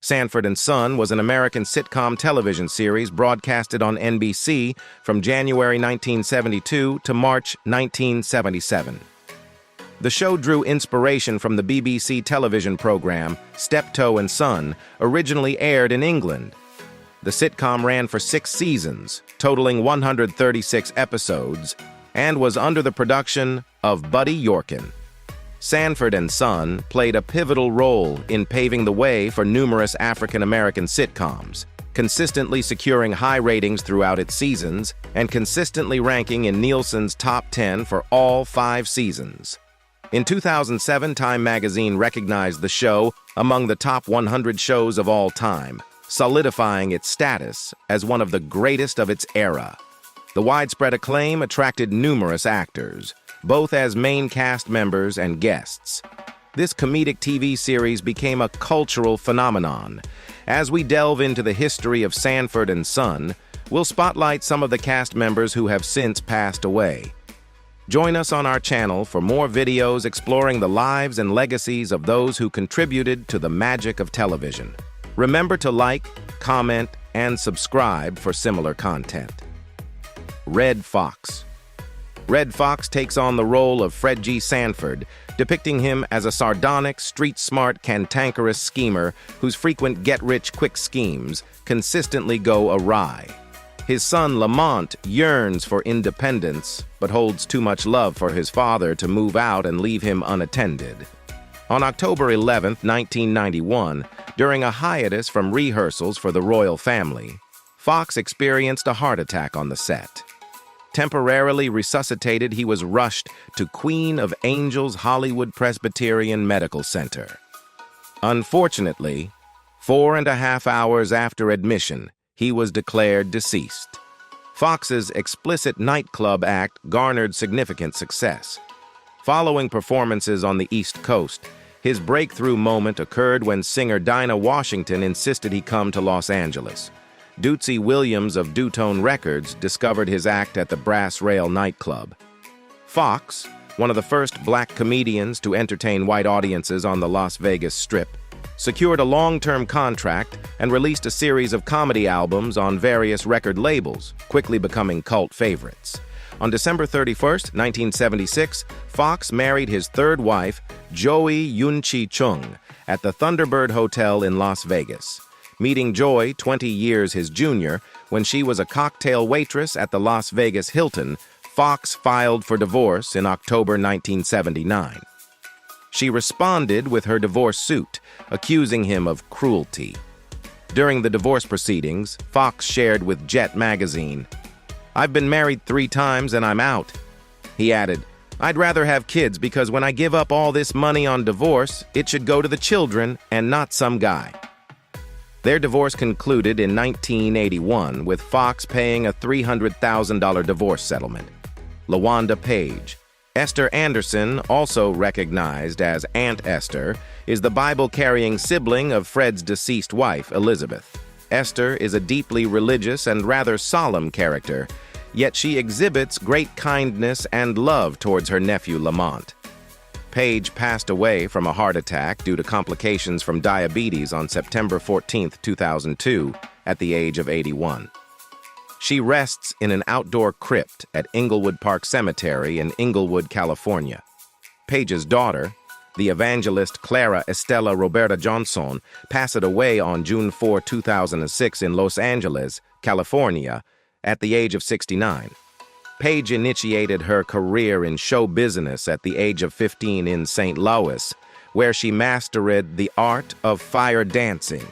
Sanford and Son was an American sitcom television series broadcasted on NBC from January 1972 to March 1977. The show drew inspiration from the BBC television program Steptoe and Son, originally aired in England. The sitcom ran for 6 seasons, totaling 136 episodes, and was under the production of Buddy Yorkin. Sanford and Son played a pivotal role in paving the way for numerous African-American sitcoms, consistently securing high ratings throughout its seasons and consistently ranking in Nielsen's top 10 for all 5 seasons. In 2007, Time magazine recognized the show among the top 100 shows of all time, solidifying its status as one of the greatest of its era. The widespread acclaim attracted numerous actors, both as main cast members and guests. This comedic TV series became a cultural phenomenon. As we delve into the history of Sanford and Son, we'll spotlight some of the cast members who have since passed away. Join us on our channel for more videos exploring the lives and legacies of those who contributed to the magic of television. Remember to like, comment, and subscribe for similar content. Red Fox. Red Fox takes on the role of Fred G. Sanford, depicting him as a sardonic, street-smart, cantankerous schemer whose frequent get-rich-quick schemes consistently go awry. His son Lamont yearns for independence, but holds too much love for his father to move out and leave him unattended. On October 11, 1991, during a hiatus from rehearsals for the royal family, Fox experienced a heart attack on the set. Temporarily resuscitated, he was rushed to Queen of Angels Hollywood Presbyterian Medical Center. Unfortunately, 4.5 hours after admission, he was declared deceased. Fox's explicit nightclub act garnered significant success. Following performances on the East Coast, his breakthrough moment occurred when singer Dinah Washington insisted he come to Los Angeles. Dootsy Williams of Dutone Records discovered his act at the Brass Rail nightclub. Fox, one of the first black comedians to entertain white audiences on the Las Vegas Strip, secured a long-term contract and released a series of comedy albums on various record labels, quickly becoming cult favorites. On December 31, 1976, Fox married his third wife, Joey Yunchi Chung, at the Thunderbird Hotel in Las Vegas. Meeting Joy, 20 years his junior, when she was a cocktail waitress at the Las Vegas Hilton, Fox filed for divorce in October 1979. She responded with her divorce suit, accusing him of cruelty. During the divorce proceedings, Fox shared with Jet magazine, "I've been married 3 times and I'm out." He added, "I'd rather have kids because when I give up all this money on divorce, it should go to the children and not some guy." Their divorce concluded in 1981 with Fox paying a $300,000 divorce settlement. LaWanda Page. Esther Anderson, also recognized as Aunt Esther, is the Bible-carrying sibling of Fred's deceased wife, Elizabeth. Esther is a deeply religious and rather solemn character, yet she exhibits great kindness and love towards her nephew Lamont. Page passed away from a heart attack due to complications from diabetes on September 14, 2002, at the age of 81. She rests in an outdoor crypt at Inglewood Park Cemetery in Inglewood, California. Page's daughter, the evangelist Clara Estela Roberta Johnson, passed away on June 4, 2006 in Los Angeles, California, at the age of 69. Page initiated her career in show business at the age of 15 in St. Louis, where she mastered the art of fire dancing.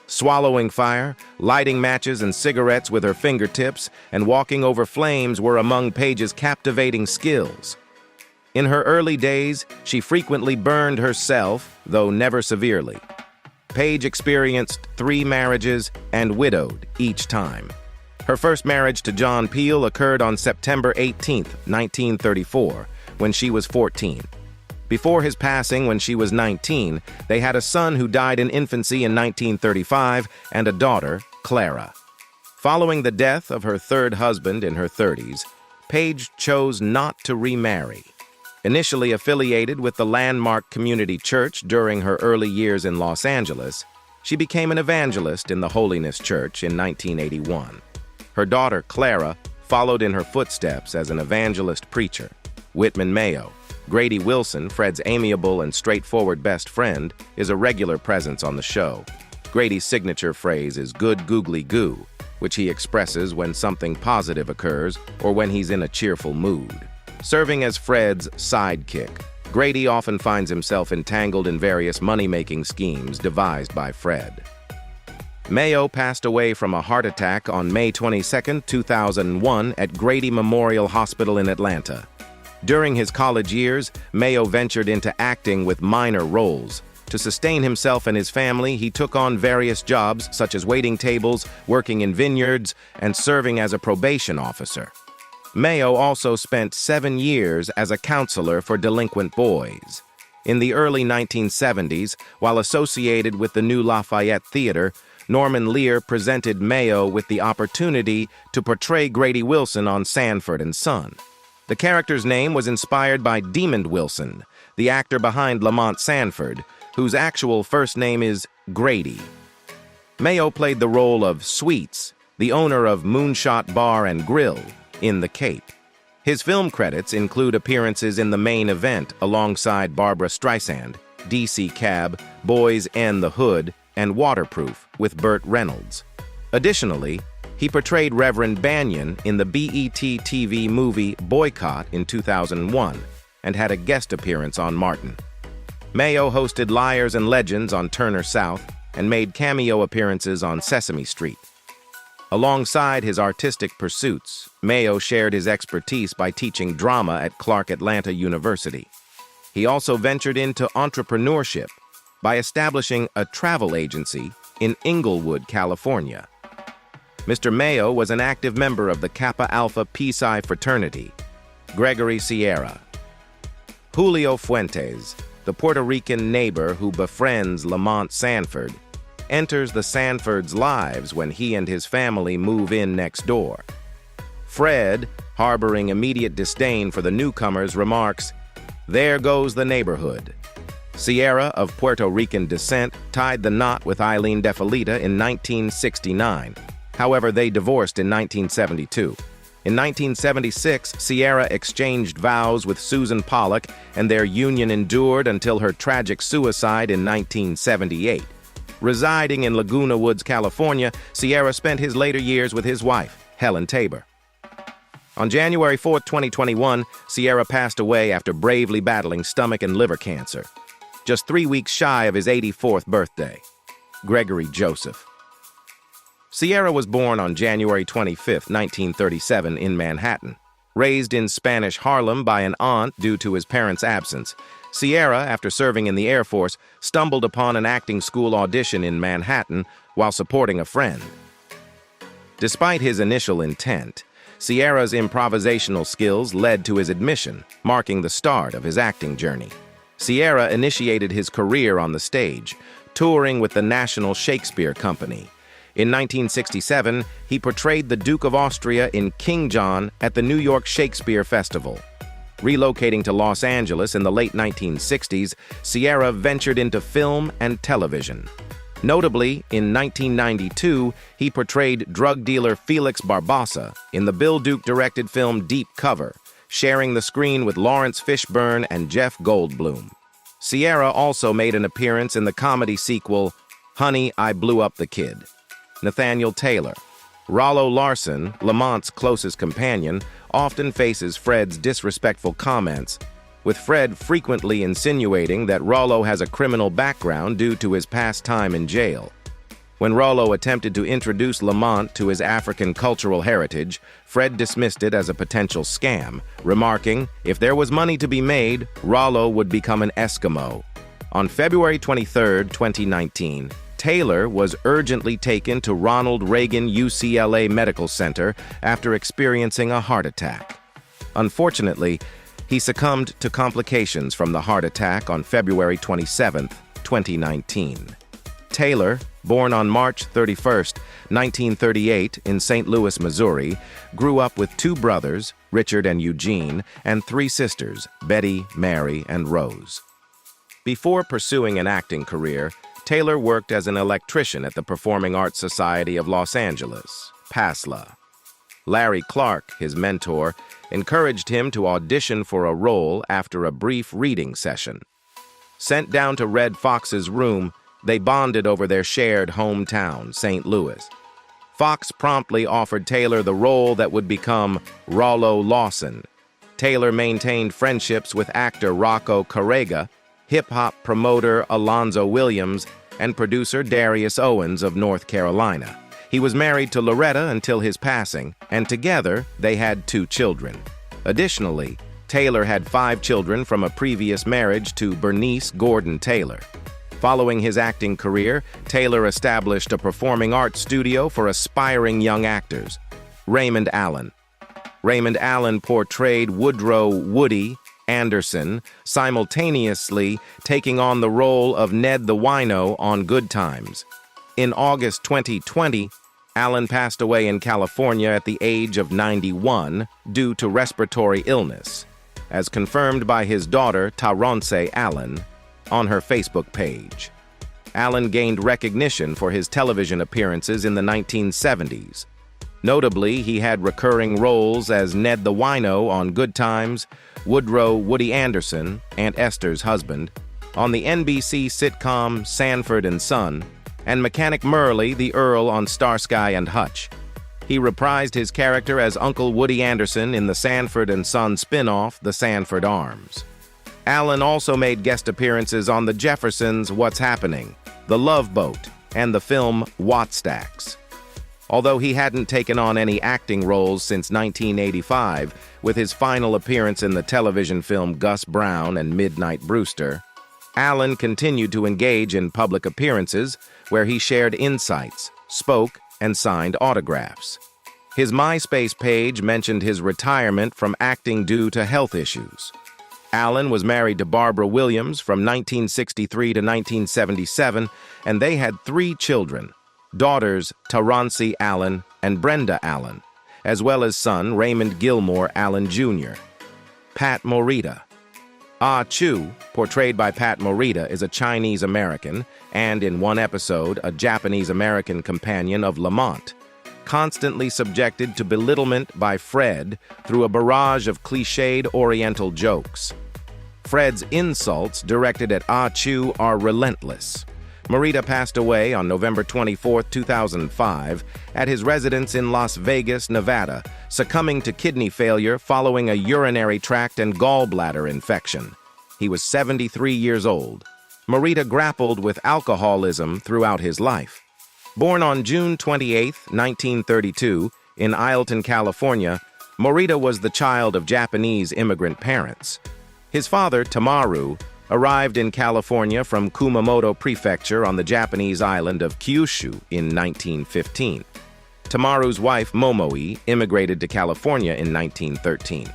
Swallowing fire, lighting matches and cigarettes with her fingertips, and walking over flames were among Page's captivating skills. In her early days, she frequently burned herself, though never severely. Page experienced 3 marriages and widowed each time. Her first marriage to John Peel occurred on September 18, 1934, when she was 14. Before his passing when she was 19, they had a son who died in infancy in 1935 and a daughter, Clara. Following the death of her third husband in her 30s, Page chose not to remarry. Initially affiliated with the Landmark Community Church during her early years in Los Angeles, She became an evangelist in the Holiness Church in 1981. Her daughter, Clara, followed in her footsteps as an evangelist preacher. Whitman Mayo, Grady Wilson, Fred's amiable and straightforward best friend, is a regular presence on the show. Grady's signature phrase is "good googly goo," which he expresses when something positive occurs or when he's in a cheerful mood. Serving as Fred's sidekick, Grady often finds himself entangled in various money-making schemes devised by Fred. Mayo passed away from a heart attack on May 22, 2001 at Grady Memorial Hospital in Atlanta. During his college years, Mayo ventured into acting with minor roles. To sustain himself and his family, he took on various jobs such as waiting tables, working in vineyards, and serving as a probation officer. Mayo also spent 7 years as a counselor for delinquent boys. In the early 1970s, while associated with the New Lafayette Theater, Norman Lear presented Mayo with the opportunity to portray Grady Wilson on Sanford and Son. The character's name was inspired by Demond Wilson, the actor behind Lamont Sanford, whose actual first name is Grady. Mayo played the role of Sweets, the owner of Moonshot Bar and Grill, in The Cape. His film credits include appearances in The Main Event alongside Barbra Streisand, DC Cab, Boys and the Hood, and Waterproof with Burt Reynolds. Additionally, he portrayed Reverend Banyan in the BET TV movie Boycott in 2001 and had a guest appearance on Martin. Mayo hosted Liars and Legends on Turner South and made cameo appearances on Sesame Street. Alongside his artistic pursuits, Mayo shared his expertise by teaching drama at Clark Atlanta University. He also ventured into entrepreneurship by establishing a travel agency in Inglewood, California. Mr. Mayo was an active member of the Kappa Alpha Psi fraternity. Gregory Sierra. Julio Fuentes, the Puerto Rican neighbor who befriends Lamont Sanford, enters the Sanfords' lives when he and his family move in next door. Fred, harboring immediate disdain for the newcomers, remarks, "There goes the neighborhood." Sierra, of Puerto Rican descent, tied the knot with Eileen DeFelita in 1969. However, they divorced in 1972. In 1976, Sierra exchanged vows with Susan Pollock, and their union endured until her tragic suicide in 1978. Residing in Laguna Woods, California, Sierra spent his later years with his wife, Helen Tabor. On January 4, 2021, Sierra passed away after bravely battling stomach and liver cancer, just 3 weeks shy of his 84th birthday. Gregory Joseph. Sierra was born on January 25, 1937, in Manhattan. Raised in Spanish Harlem by an aunt due to his parents' absence, Sierra, after serving in the Air Force, stumbled upon an acting school audition in Manhattan while supporting a friend. Despite his initial intent, Sierra's improvisational skills led to his admission, marking the start of his acting journey. Sierra initiated his career on the stage, touring with the National Shakespeare Company. In 1967, he portrayed the Duke of Austria in King John at the New York Shakespeare Festival. Relocating to Los Angeles in the late 1960s, Sierra ventured into film and television. Notably, in 1992, he portrayed drug dealer Felix Barbosa in the Bill Duke-directed film Deep Cover, sharing the screen with Lawrence Fishburne and Jeff Goldblum. Sierra also made an appearance in the comedy sequel Honey, I Blew Up the Kid. Nathaniel Taylor. Rollo Larson, Lamont's closest companion, often faces Fred's disrespectful comments, with Fred frequently insinuating that Rollo has a criminal background due to his past time in jail. When Rollo attempted to introduce Lamont to his African cultural heritage, Fred dismissed it as a potential scam, remarking, if there was money to be made, Rollo would become an Eskimo. On February 23, 2019, Taylor was urgently taken to Ronald Reagan UCLA Medical Center after experiencing a heart attack. Unfortunately, he succumbed to complications from the heart attack on February 27, 2019. Taylor, born on March 31, 1938 in St. Louis, Missouri, grew up with 2 brothers, Richard and Eugene, and 3 sisters, Betty, Mary, and Rose. Before pursuing an acting career, Taylor worked as an electrician at the Performing Arts Society of Los Angeles, PASLA. Larry Clark, his mentor, encouraged him to audition for a role after a brief reading session. Sent down to Red Fox's room, they bonded over their shared hometown, St. Louis. Fox promptly offered Taylor the role that would become Rollo Lawson. Taylor maintained friendships with actor Rocco Carrega, hip-hop promoter Alonzo Williams, and producer Darius Owens of North Carolina. He was married to Loretta until his passing, and together they had 2 children. Additionally, Taylor had 5 children from a previous marriage to Bernice Gordon Taylor. Following his acting career, Taylor established a performing arts studio for aspiring young actors, Raymond Allen. Raymond Allen portrayed Woodrow "Woody" Anderson, simultaneously taking on the role of Ned the Wino on Good Times. In August 2020, Allen passed away in California at the age of 91 due to respiratory illness, as confirmed by his daughter, Taronce Allen, on her Facebook page. Allen gained recognition for his television appearances in the 1970s. Notably, he had recurring roles as Ned the Wino on Good Times, Woodrow "Woody" Anderson, Aunt Esther's husband, on the NBC sitcom Sanford and Son, and Mechanic Murley, the Earl on Starsky and Hutch. He reprised his character as Uncle Woody Anderson in the Sanford and Son spin-off, The Sanford Arms. Allen also made guest appearances on The Jeffersons' What's Happening, The Love Boat, and the film Wattstax. Although he hadn't taken on any acting roles since 1985, with his final appearance in the television film Gus Brown and Midnight Brewster, Allen continued to engage in public appearances where he shared insights, spoke, and signed autographs. His MySpace page mentioned his retirement from acting due to health issues. Allen was married to Barbara Williams from 1963 to 1977, and they had 3 children, daughters Taronce Allen and Brenda Allen, as well as son Raymond Gilmore Allen Jr. Pat Morita. Ah Chu, portrayed by Pat Morita, is a Chinese-American and, in one episode, a Japanese-American companion of Lamont, constantly subjected to belittlement by Fred through a barrage of cliched Oriental jokes. Fred's insults directed at Ah Chu are relentless. Morita passed away on November 24, 2005, at his residence in Las Vegas, Nevada, succumbing to kidney failure following a urinary tract and gallbladder infection. He was 73 years old. Morita grappled with alcoholism throughout his life. Born on June 28, 1932, in Ileton, California, Morita was the child of Japanese immigrant parents. His father, Tamaru, arrived in California from Kumamoto Prefecture on the Japanese island of Kyushu in 1915. Tamaru's wife, Momoi, immigrated to California in 1913.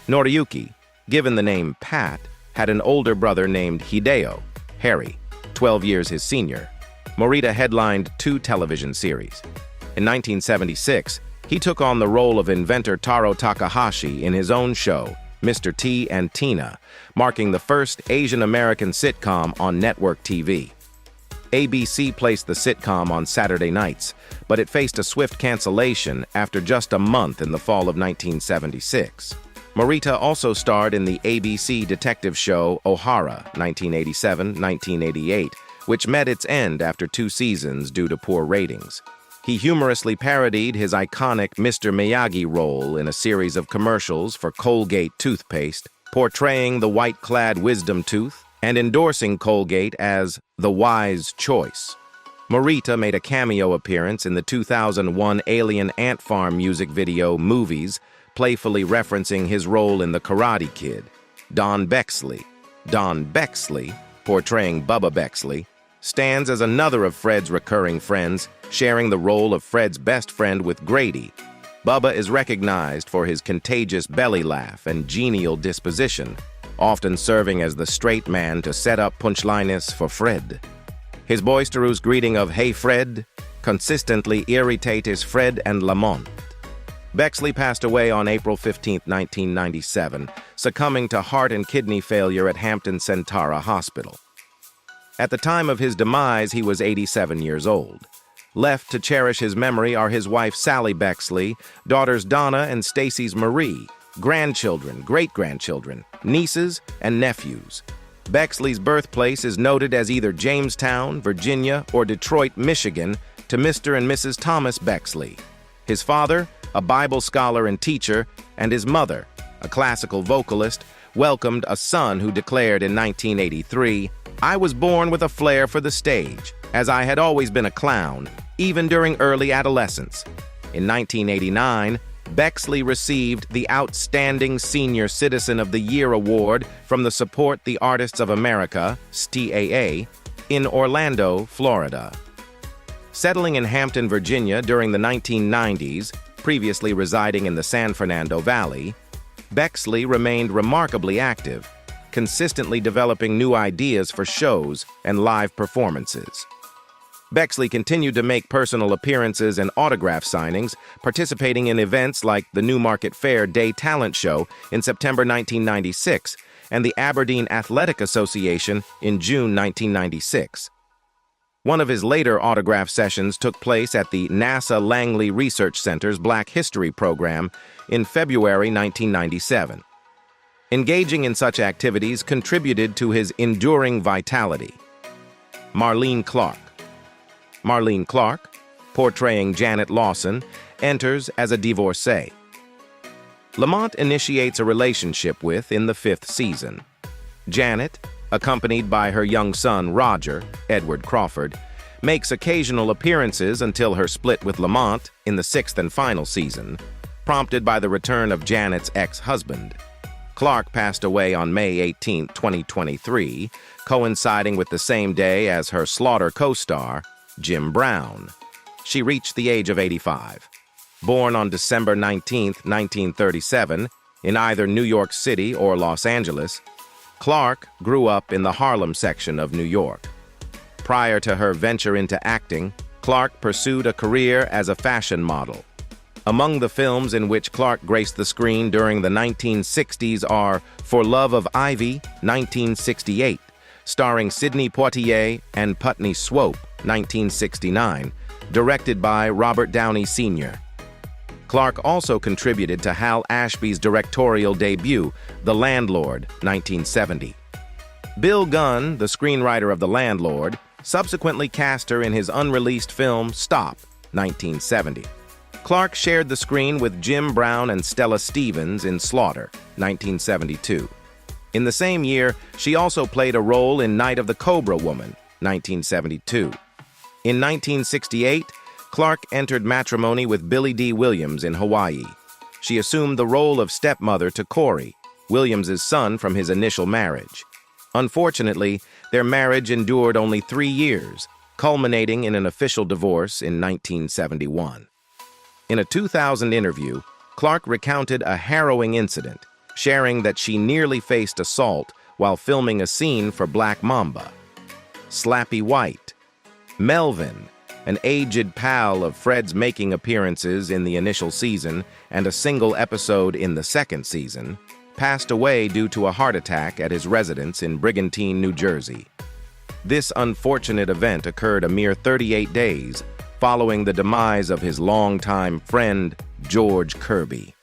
Noriyuki, given the name Pat, had an older brother named Hideo, Harry, 12 years his senior. Morita headlined 2 television series. In 1976, he took on the role of inventor Taro Takahashi in his own show, Mr. T and Tina, marking the first Asian-American sitcom on network TV. ABC placed the sitcom on Saturday nights, but it faced a swift cancellation after just a month in the fall of 1976. Morita also starred in the ABC detective show O'Hara, 1987-1988, which met its end after 2 seasons due to poor ratings. He humorously parodied his iconic Mr. Miyagi role in a series of commercials for Colgate toothpaste, portraying the white-clad wisdom tooth and endorsing Colgate as the wise choice. Morita made a cameo appearance in the 2001 Alien Ant Farm music video Movies, playfully referencing his role in The Karate Kid. Don Bexley, portraying Bubba Bexley, stands as another of Fred's recurring friends, sharing the role of Fred's best friend with Grady. Bubba is recognized for his contagious belly laugh and genial disposition, often serving as the straight man to set up punchlines for Fred. His boisterous greeting of "Hey Fred" consistently irritates Fred and Lamont. Bexley passed away on April 15, 1997, succumbing to heart and kidney failure at Hampton Centara Hospital. At the time of his demise, he was 87 years old. Left to cherish his memory are his wife Sally Beckley, daughters Donna and Stacy's Marie, grandchildren, great-grandchildren, nieces, and nephews. Beckley's birthplace is noted as either Jamestown, Virginia, or Detroit, Michigan, to Mr. and Mrs. Thomas Beckley. His father, a Bible scholar and teacher, and his mother, a classical vocalist, welcomed a son who declared in 1983, "I was born with a flair for the stage, as I had always been a clown, even during early adolescence." In 1989, Beckley received the Outstanding Senior Citizen of the Year Award from the Support the Artists of America, STAA, in Orlando, Florida. Settling in Hampton, Virginia during the 1990s, previously residing in the San Fernando Valley, Beckley remained remarkably active, consistently developing new ideas for shows and live performances. Beckley continued to make personal appearances and autograph signings, participating in events like the Newmarket Fair Day Talent Show in September 1996 and the Aberdeen Athletic Association in June 1996. One of his later autograph sessions took place at the NASA Langley Research Center's Black History Program in February 1997. Engaging in such activities contributed to his enduring vitality. Marlene Clark. Marlene Clark, portraying Janet Lawson, enters as a divorcee. Lamont initiates a relationship with in the 5th season. Janet, accompanied by her young son Roger, Edward Crawford, makes occasional appearances until her split with Lamont in the 6th and final season, prompted by the return of Janet's ex-husband. Clark passed away on May 18, 2023, coinciding with the same day as her Slaughter co-star, Jim Brown. She reached the age of 85. Born on December 19, 1937, in either New York City or Los Angeles, Clark grew up in the Harlem section of New York. Prior to her venture into acting, Clark pursued a career as a fashion model. Among the films in which Clark graced the screen during the 1960s are For Love of Ivy, 1968, starring Sidney Poitier and Putney Swope, 1969, directed by Robert Downey Sr. Clark also contributed to Hal Ashby's directorial debut, The Landlord, 1970. Bill Gunn, the screenwriter of The Landlord, subsequently cast her in his unreleased film Stop, 1970. Clark shared the screen with Jim Brown and Stella Stevens in Slaughter, 1972. In the same year, she also played a role in Night of the Cobra Woman, 1972. In 1968, Clark entered matrimony with Billy D. Williams in Hawaii. She assumed the role of stepmother to Corey, Williams's son from his initial marriage. Unfortunately, their marriage endured only 3 years, culminating in an official divorce in 1971. In a 2000 interview, Clark recounted a harrowing incident, sharing that she nearly faced assault while filming a scene for Black Mamba. Slappy White. Melvin, an aged pal of Fred's making appearances in the initial season and a single episode in the 2nd season, passed away due to a heart attack at his residence in Brigantine, New Jersey. This unfortunate event occurred a mere 38 days following the demise of his longtime friend, George Kirby.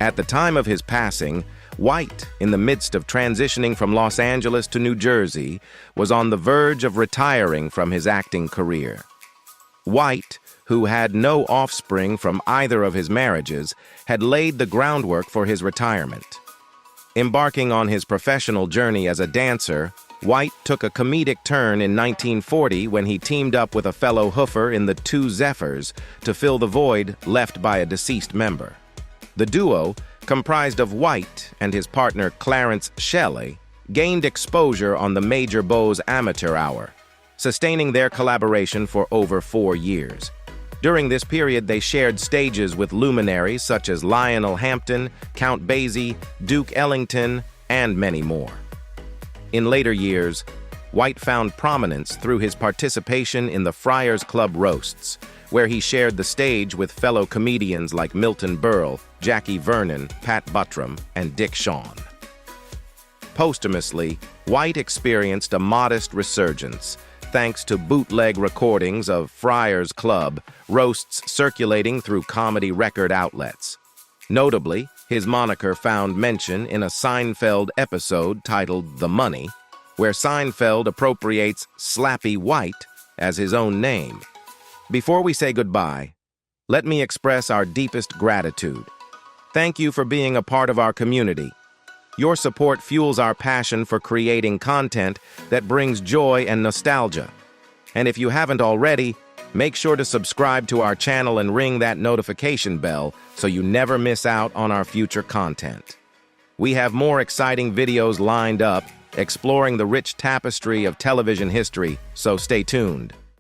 At the time of his passing, White, in the midst of transitioning from Los Angeles to New Jersey, was on the verge of retiring from his acting career. White, who had no offspring from either of his marriages, had laid the groundwork for his retirement. Embarking on his professional journey as a dancer, White took a comedic turn in 1940 when he teamed up with a fellow hoofer in the Two Zephyrs to fill the void left by a deceased member. The duo, comprised of White and his partner Clarence Shelley, gained exposure on the Major Beau's Amateur Hour, sustaining their collaboration for over 4 years. During this period, they shared stages with luminaries such as Lionel Hampton, Count Basie, Duke Ellington, and many more. In later years, White found prominence through his participation in the Friars Club roasts, where he shared the stage with fellow comedians like Milton Berle, Jackie Vernon, Pat Buttram, and Dick Shawn. Posthumously, White experienced a modest resurgence, thanks to bootleg recordings of Friars Club, roasts circulating through comedy record outlets. Notably, his moniker found mention in a Seinfeld episode titled The Money, where Seinfeld appropriates Slappy White as his own name. Before we say goodbye, let me express our deepest gratitude. Thank you for being a part of our community. Your support fuels our passion for creating content that brings joy and nostalgia. And if you haven't already, make sure to subscribe to our channel and ring that notification bell so you never miss out on our future content. We have more exciting videos lined up, exploring the rich tapestry of television history, so stay tuned.